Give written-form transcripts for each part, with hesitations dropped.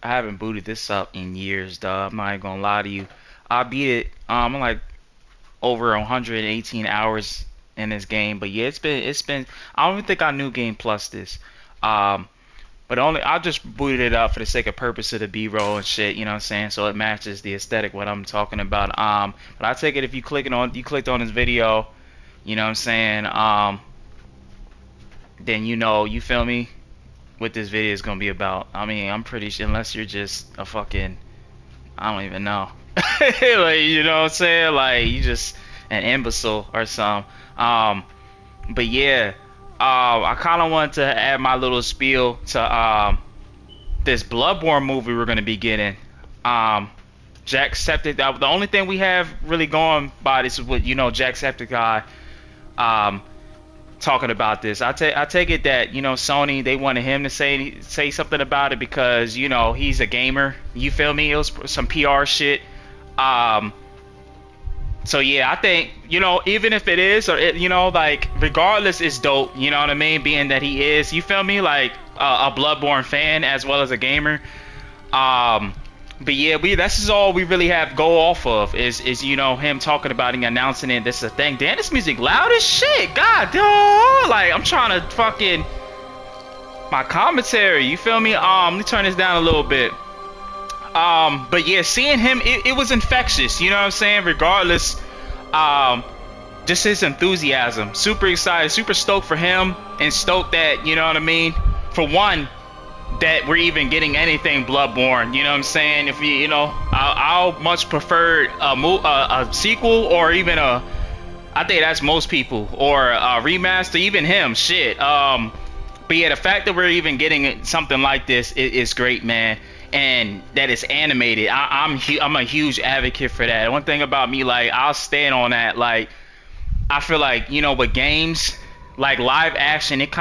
I haven't booted this up in years, dog. I'm not even gonna lie to you. I beat it. I'm like over 118 hours in this game, but yeah, it's been. I don't even think I knew Game Plus this. Um, but only I just booted it up for the sake of purpose of the B-roll and shit. You know what I'm saying? So it matches the aesthetic what I'm talking about. But I take it if you clicked on this video, you know what I'm saying? Then you feel me? What this video is gonna be about. I mean, I'm pretty sure unless you're just a fucking I don't even know. Like, you know what I'm saying? Like, you just an imbecile or something. But yeah, I kind of wanted to add my little spiel to this Bloodborne movie we're gonna be getting. Um, Jacksepticeye. The only thing we have really going by this is what Jacksepticeye um talking about this. I take it that Sony they wanted him to say something about it because he's a gamer. You feel me? It was some PR shit. Um, so yeah, I think even if it is or like regardless, it's dope. You know what I mean? Being that he is, you feel me? Like a Bloodborne fan as well as a gamer. Um, but yeah, this is all we really have go off of is him talking about and announcing it. This is a thing. Damn, this music loud as shit. God, dog. Like I'm trying to fucking my commentary. You feel me? Let me turn this down a little bit. But yeah, seeing him, it was infectious. You know what I'm saying? Regardless, um, just his enthusiasm. Super excited, super stoked for him, and stoked that what I mean. For one, that we're even getting anything Bloodborne. You know what I'm saying? If I'll much prefer a sequel or even I think that's most people or a remaster, even him. Shit. But yeah, the fact that we're even getting something like this is great, man. And that it's animated. I'm a huge advocate for that. One thing about me, like I'll stand on that. Like I feel like with games, like live action, it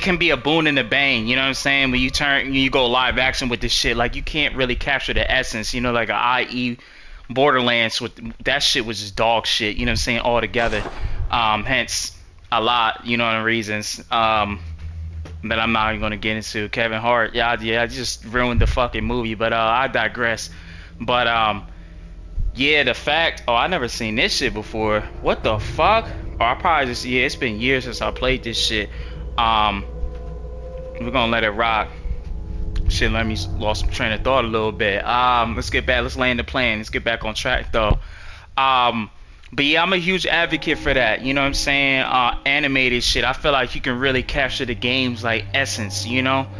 can be a boon and a bane, you know what I'm saying? When you go live action with this shit, like you can't really capture the essence, like a IE Borderlands with that shit was just dog shit, you know what I'm saying, altogether. Hence a lot, the reasons. That I'm not even gonna get into. Kevin Hart, yeah, I just ruined the fucking movie, but I digress. But yeah, the fact, oh, I never seen this shit before. What the fuck? Or I probably just it's been years since I played this shit. Um, we're gonna let it rock. Shit, let me lost some train of thought a little bit. Let's get back. Let's land the plane. Let's get back on track though. Um, but yeah, I'm a huge advocate for that. You know what I'm saying? Animated shit. I feel like you can really capture the game's like essence. Um,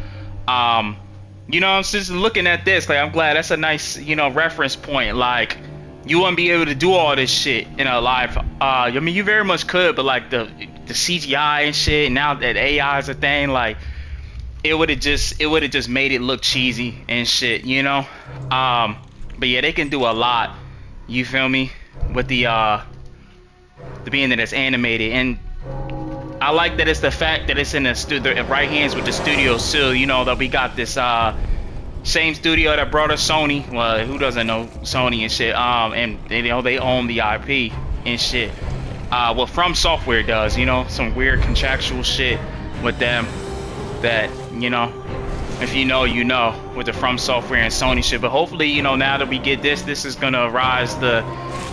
I'm just looking at this. Like, I'm glad that's a nice reference point. Like, you wouldn't be able to do all this shit in a live. I mean, you very much could, but like the CGI and shit. And now that AI is a thing, like it would have just made it look cheesy and shit. But yeah, they can do a lot. You feel me? With the being that it's animated, and I like that it's the fact that it's in the right hands with the studio still. That we got this same studio that brought us Sony. Well, who doesn't know Sony and shit? And they own the IP and shit. What From Software does, some weird contractual shit with them that if with the From Software and Sony shit. But hopefully, now that we get this is gonna rise the,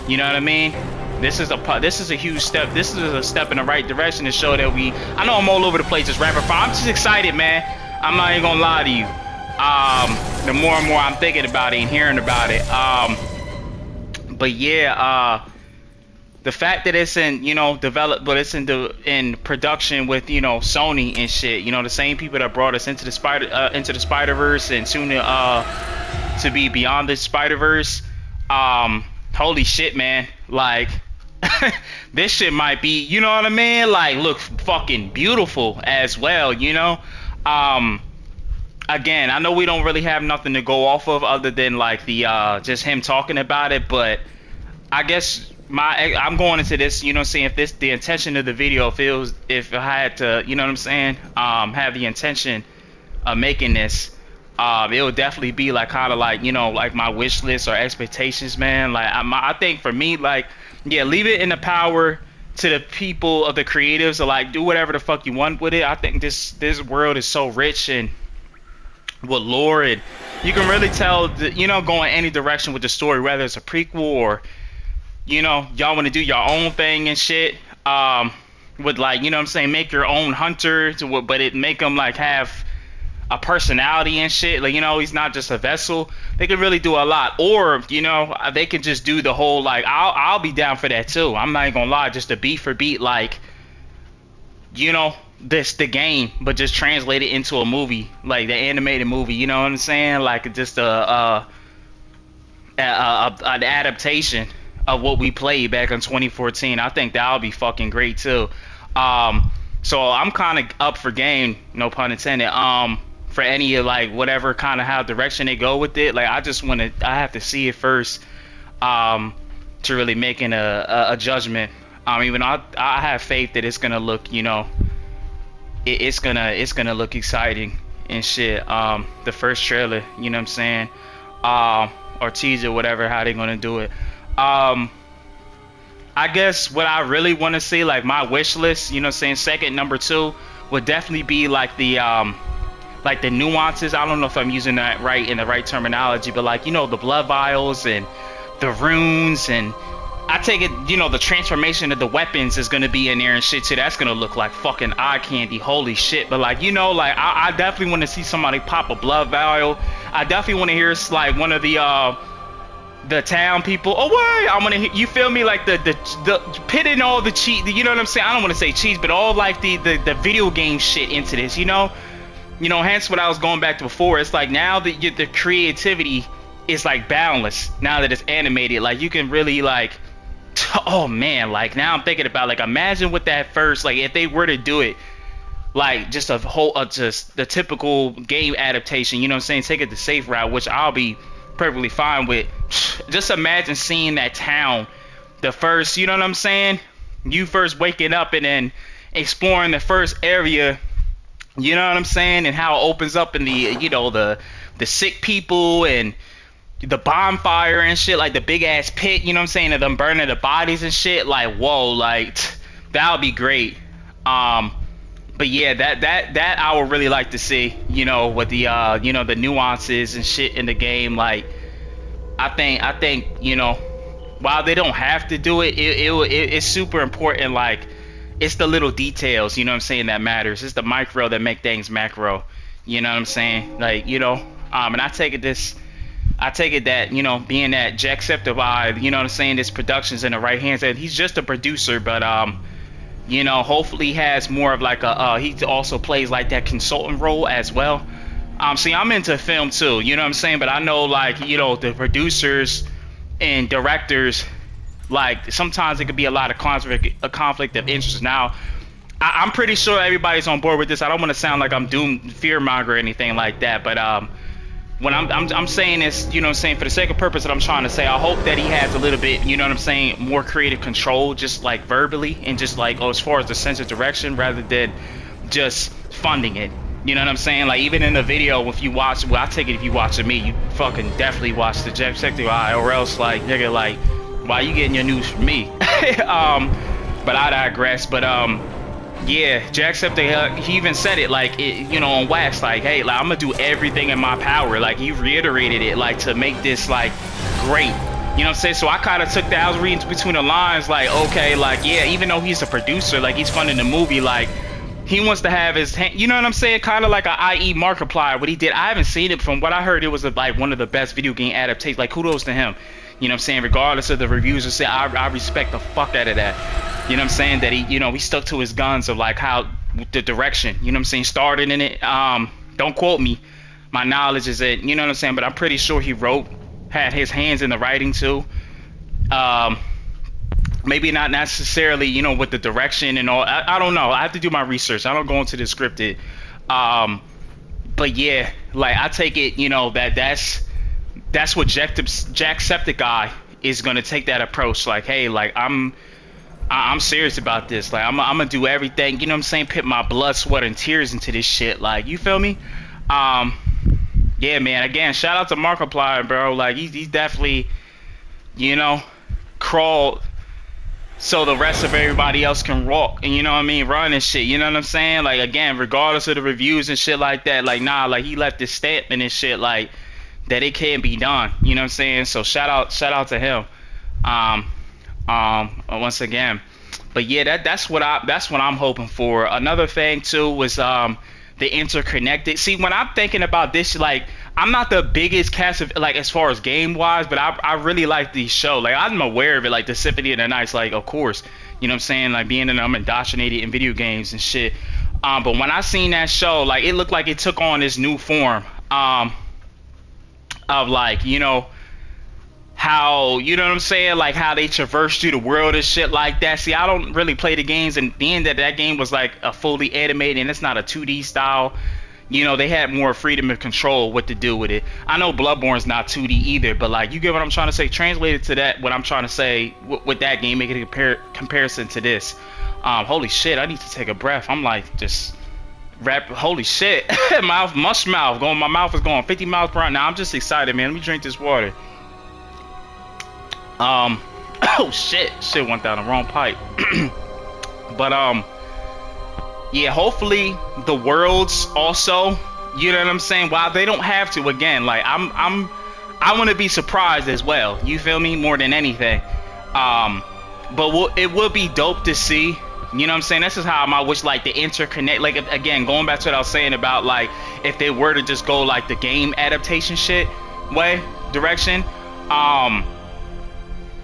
you know what I mean? This is a huge step. This is a step in the right direction to show that I know I'm all over the place just rapid fire. I'm just excited, man. I'm not even gonna lie to you. The more and more I'm thinking about it and hearing about it. But yeah, the fact that it's in but it's in production with Sony and shit. The same people that brought us into the Spider-Verse and soon to be beyond the Spider-Verse. Holy shit, man. Like this shit might be, you know what I mean? Like look fucking beautiful as well, Again, I know we don't really have nothing to go off of other than like the just him talking about it, but I guess I'm going into this, seeing if this the intention of the video feels if I had to, you know what I'm saying, have the intention of making this, it would definitely be like kind of like like my wish list or expectations, man. Like I think for me, like yeah, leave it in the power to the people of the creatives to like do whatever the fuck you want with it. I think this world is so rich and with lore, and you can really tell that, going any direction with the story, whether it's a prequel or y'all want to do your own thing and shit. With like, what I'm saying, make your own hunter, but it make them like have a personality and shit. Like, he's not just a vessel. They can really do a lot. Or, they can just do the whole, like, I'll be down for that too. I'm not even gonna lie, just a beat for beat, like, the game, but just translate it into a movie, like the animated movie. You know what I'm saying? Like just an adaptation of what we played back in 2014. I think that would be fucking great too. So I'm kind of up for game, no pun intended. For any like whatever kind of how direction they go with it. Like I have to see it first, to really making a judgment. Even I have faith that it's gonna look, it's gonna look exciting and shit. The first trailer, you know what I'm saying, or teaser, whatever, how they gonna do it. I guess what I really want to see, like my wish list, you know what I'm saying, second, number two, would definitely be like the nuances. I don't know if I'm using that right in the right terminology, but like, the blood vials and the runes, and I take it, the transformation of the weapons is gonna be in there and shit too. That's gonna look like fucking eye candy, holy shit. But like, like I definitely want to see somebody pop a blood vial. I definitely want to hear like one of the town people. Oh wait, I want to hear, you feel me, like the pitting all the cheat, you know what I'm saying? I don't want to say cheats, but all like the video game shit into this, hence what I was going back to before. It's like now that the creativity is like boundless now that it's animated. Like you can really like, oh man, like now I'm thinking about, like, imagine with that first, like if they were to do it like just a whole just the typical game adaptation, you know what I'm saying, take it the safe route, which I'll be perfectly fine with. Just imagine seeing that town, the first, you know what I'm saying, you first waking up and then exploring the first area, you know what I'm saying, and how it opens up in the sick people and the bonfire and shit, like the big ass pit, you know what I'm saying, and them burning the bodies and shit. Like, whoa, like that would be great. But yeah, that I would really like to see, with the the nuances and shit in the game. Like I think while they don't have to do it, it's super important. Like it's the little details, you know what I'm saying, that matters. It's the micro that make things macro, you know what I'm saying. Like, and I take it that, being that Jacksepticeye, you know what I'm saying, this production's in the right hands, and he's just a producer, but hopefully he has more of like he also plays like that consultant role as well. See, I'm into film too, you know what I'm saying, but I know, like, the producers and directors, like sometimes it could be a lot of conflict of interest. Now I'm pretty sure everybody's on board with this. I don't want to sound like I'm fear monger or anything like that, but when I'm saying this, you know what I'm saying, for the sake of purpose that I'm trying to say, I hope that he has a little bit, you know what I'm saying, more creative control, just like verbally, and just like, as far as the sense of direction, rather than just funding it. You know what I'm saying? Like, even in the video, if you watch, well, I take it if you watching me, you fucking definitely watch the Jacksepticeye, or else, like, nigga, like, why you getting your news from me? But I digress. But yeah, Jacksepticeye, he even said it, like, on wax, like, hey, like, I'm gonna do everything in my power. Like, he reiterated it, like, to make this, like, great. You know what I'm saying? So I kind of took that, I was reading between the lines, like, okay, like, yeah, even though he's a producer, like, he's funding the movie, like, he wants to have his hand, you know what I'm saying, kind of like a IE Markiplier, what he did. I haven't seen it. From what I heard, it was like one of the best video game adaptations. Like, kudos to him, you know what I'm saying, regardless of the reviews. I respect the fuck out of that, you know what I'm saying, that he, he stuck to his guns of like how the direction, you know what I'm saying, started in it. Don't quote me, my knowledge is that, you know what I'm saying, but I'm pretty sure he had his hands in the writing too. Maybe not necessarily, with the direction and all. I don't know. I have to do my research. I don't go into the scripted. But yeah, like, I take it, that's what Jacksepticeye is gonna take that approach. Like, hey, like, I'm serious about this. Like, I'm gonna do everything. You know what I'm saying? Put my blood, sweat, and tears into this shit. Like, you feel me? Yeah, man. Again, shout out to Markiplier, bro. Like, he's definitely, crawled so the rest of everybody else can walk and, you know what I mean, run and shit. You know what I'm saying? Like, again, regardless of the reviews and shit like that, like, nah, like, he left this statement and shit, like, that it can't be done. You know what I'm saying? So shout out to him. Um, once again. But yeah, that's what I'm hoping for. Another thing too was the interconnected. See, when I'm thinking about this, like, I'm not the biggest cast of, like, as far as game wise, but I really like the show. Like, I'm aware of it, like the Symphony of the Nights, like, of course, you know what I'm saying, like, being in, I'm indoctrinated in video games and shit. But when I seen that show, like, it looked like it took on this new form of, like, you know, how, you know what I'm saying, like how they traverse through the world and shit like that. See, I don't really play the games, and being that that game was like a fully animated and it's not a 2D style, you know, they had more freedom and control what to do with it. I know Bloodborne's not 2D either, but, like, you get what I'm trying to say. Translated to that, what I'm trying to say with that game, making a comparison to this. Holy shit, I need to take a breath. I'm like just holy shit. mouth going, my mouth is going 50 miles per hour. Now I'm just excited, man. Let me drink this water. Oh shit went down the wrong pipe. But yeah, hopefully the worlds also, you know what I'm saying, while they don't have to, again, like, I want to be surprised as well, you feel me, more than anything. But it would be dope to see, you know what I'm saying. This is how I wish, like, the interconnect, like, again, going back to what I was saying about, like, if they were to just go, like, the game adaptation shit direction,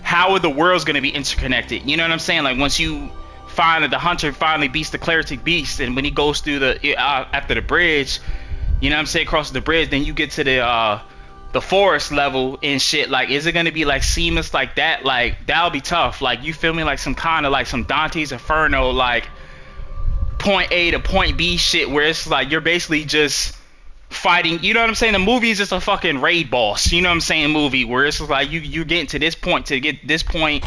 how are the worlds going to be interconnected? You know what I'm saying? Like, once you find that the hunter finally beats the cleric beast, and when he goes through the after the bridge, you know what I'm saying, crosses the bridge, then you get to the forest level and shit. Like, is it going to be like seamless like that? Like, that'll be tough. Like, you feel me? Like some kind of like some Dante's Inferno, like point A to point B shit, where it's like you're basically just fighting, you know what I'm saying? The movie is just a fucking raid boss, you know what I'm saying, movie, where it's like you getting to this point to get this point,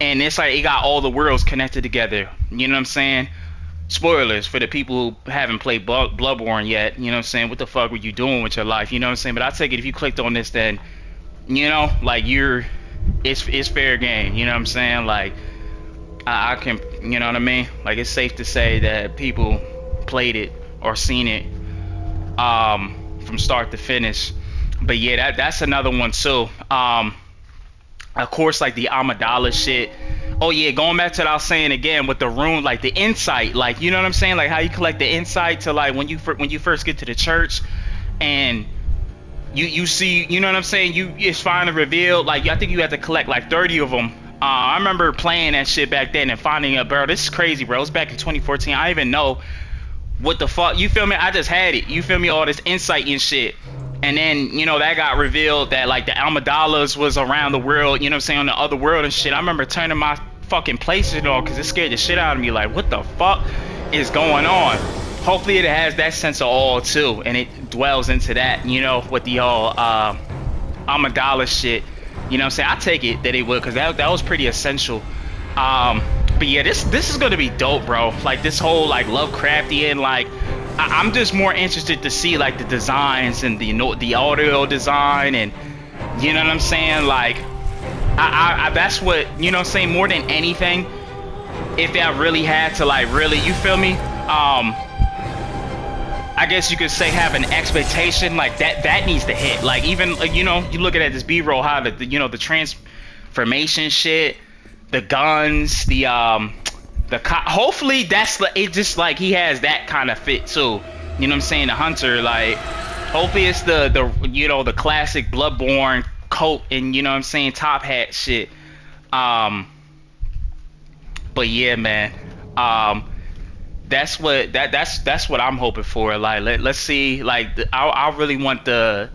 and it's like it got all the worlds connected together, you know what I'm saying? Spoilers for the people who haven't played Bloodborne yet, you know what I'm saying? What the fuck were you doing with your life, you know what I'm saying? But I take it if you clicked on this, then, you know, like, it's fair game, you know what I'm saying? Like, I can, you know what I mean? Like, it's safe to say that people played it or seen it from start to finish. But yeah, that's another one too. Of course, like the Amidala shit. Oh yeah, going back to what I was saying again with the rune, like the insight, like, you know what I'm saying, like how you collect the insight to, like, when you first get to the church, and you see, you know what I'm saying, it's finally revealed, like, I think you have to collect like 30 of them. I remember playing that shit back then and finding out, bro, this is crazy, bro. It was back in 2014. I didn't even know what the fuck, you feel me? I just had it, you feel me? All this insight and shit. And then, you know, that got revealed that, like, the Almadalas was around the world, you know what I'm saying, on the other world and shit. I remember turning my fucking PlayStation on because it scared the shit out of me. Like, what the fuck is going on? Hopefully it has that sense of awe too, and it dwells into that, you know, with the whole Amidala shit. You know what I'm saying? I take it that it would, because that was pretty essential. But yeah, this is gonna be dope, bro. Like, this whole, like, Lovecraftian, like, I'm just more interested to see, like, the designs and the audio design, and, you know what I'm saying, like, I that's what, you know what I'm saying, more than anything, if I really had to, like, really, you feel me, I guess you could say have an expectation, like, that needs to hit. Like, even, like, you know, you look at this B-roll, how the you know, the transformation shit, the guns, hopefully that's it, just like he has that kind of fit too, you know what I'm saying, the hunter, like, hopefully it's the you know, the classic Bloodborne coat and, you know what I'm saying, top hat shit. But yeah, man, that's what I'm hoping for. Like, let's see, like, I really want I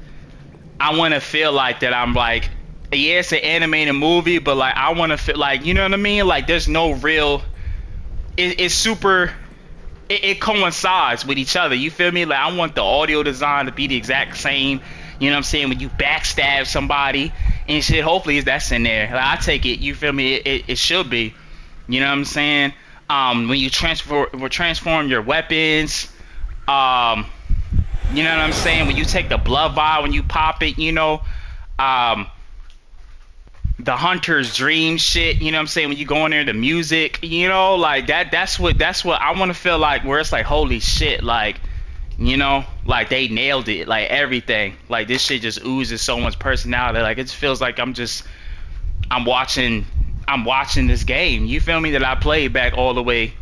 want to feel like that I'm like, yeah, it's an animated movie, but, like, I want to feel like, you know what I mean, like, there's no real, it's super, it coincides with each other, you feel me? Like, I want the audio design to be the exact same, you know what I'm saying, when you backstab somebody and shit, hopefully that's in there. Like, I take it, you feel me, it should be, you know what I'm saying? When you transform your weapons, you know what I'm saying, when you take the blood vial, when you pop it, you know, the hunter's dream shit, you know what I'm saying? When you go in there, the music, you know, like that's what I want to feel like, where it's like, holy shit, like, you know, like they nailed it, like everything. Like this shit just oozes so much personality. Like it just feels like I'm watching this game. You feel me? That I played back all the way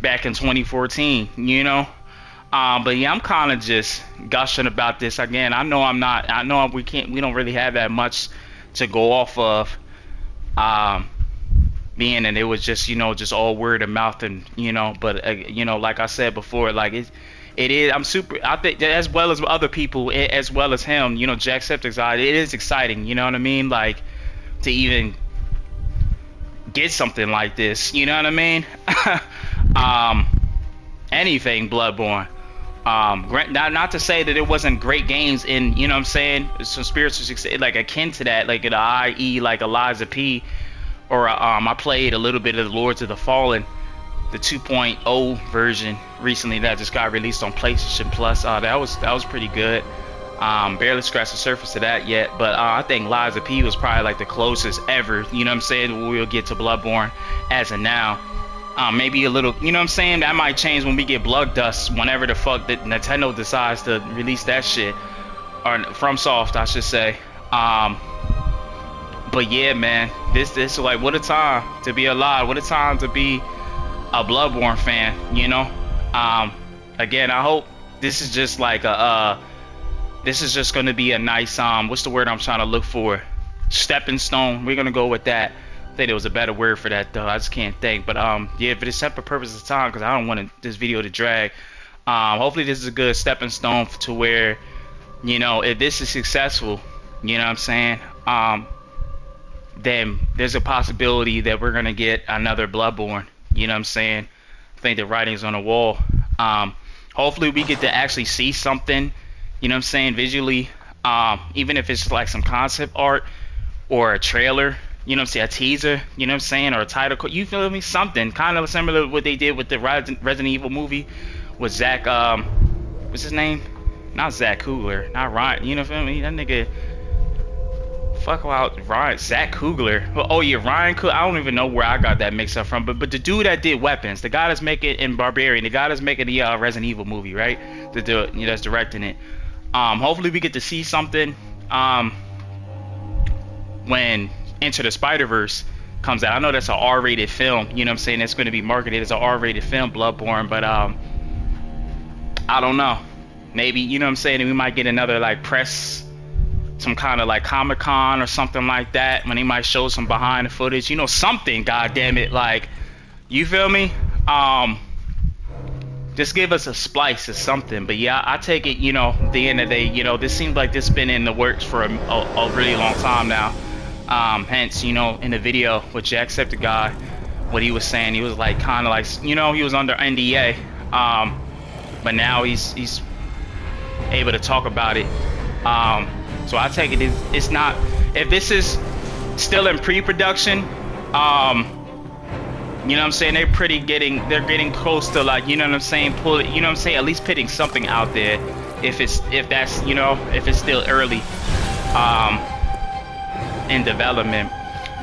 back in 2014, you know? But yeah, I'm kind of just gushing about this again. I know I'm not. I know we don't really have that much to go off of. Um, Being and it was just, you know, just all word of mouth, and you know, but you know, like I said before, like it is. I'm super. I think that as well as other people, as well as him, you know, Jacksepticeye. It is exciting. You know what I mean? Like to even get something like this. You know what I mean? um, Anything Bloodborne. Not to say that it wasn't great games in, you know what I'm saying, some spiritual success, like akin to that, like an IE, like Eliza P, or I played a little bit of the Lords of the Fallen, the 2.0 version recently that just got released on PlayStation Plus. That was pretty good. Barely scratched the surface of that yet, but I think Liza P was probably like the closest ever, you know what I'm saying, we'll get to Bloodborne as of now. Maybe a little, you know what I'm saying, that might change when we get Blood Dust, whenever the fuck that Nintendo decides to release that shit, or FromSoft I should say. But yeah, man, this like, what a time to be alive, what a time to be a Bloodborne fan, you know. Again, I hope this is just like this is just gonna be a nice what's the word I'm trying to look for, stepping stone. We're gonna go with that. I think there was a better word for that though, I just can't think. But yeah, for the separate purpose of time, because I don't want this video to drag. Hopefully this is a good stepping stone to where, you know, if this is successful, you know what I'm saying, then there's a possibility that we're gonna get another Bloodborne, you know what I'm saying. I think the writing's on the wall. Hopefully we get to actually see something, you know what I'm saying, visually, even if it's like some concept art or a trailer, you know what I'm saying, a teaser, you know what I'm saying, or a title, you feel me, something kind of similar to what they did with the Resident Evil movie with Zach, what's his name, not Zach Coogler, not Ryan, you know what I mean, that nigga, fuck about Ryan, Zach Coogler, oh yeah, Ryan Coogler, I don't even know where I got that mix up from, but the dude that did Weapons, the guy that's making in Barbarian, the guy that's making the Resident Evil movie, right, that's directing it. Hopefully we get to see something when Into the Spider-Verse comes out. I know that's an R-rated film, you know what I'm saying, it's going to be marketed as an R-rated film, Bloodborne, but I don't know, maybe, you know what I'm saying, we might get another like press, some kind of like Comic-Con or something like that, when they might show some behind the footage, you know, something, god damn it, like, you feel me, just give us a splice or something. But yeah, I take it, you know, at the end of the day, you know, this seems like this has been in the works for a really long time now. Hence, you know, in the video with Jacksepticeye, what he was saying, he was like kind of like, you know, he was under NDA, but now he's able to talk about it. So I take it it's not, if this is still in pre-production, you know what I'm saying, they're getting close to, like, you know what I'm saying, pull it, you know what I'm saying, at least putting something out there, if that's, you know, if it's still early in development.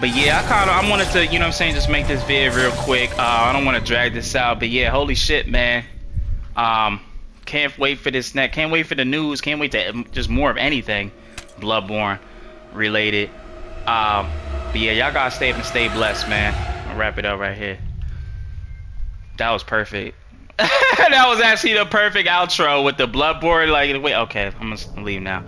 But yeah, I wanted to, you know what I'm saying, just make this video real quick. I don't want to drag this out, but yeah, holy shit, man. Can't wait for this next, can't wait for the news, can't wait to just more of anything Bloodborne related. But yeah, y'all gotta stay up and stay blessed, man. I'll wrap it up right here. That was perfect. That was actually the perfect outro with the Bloodborne. Like, wait, okay, I'm gonna leave now.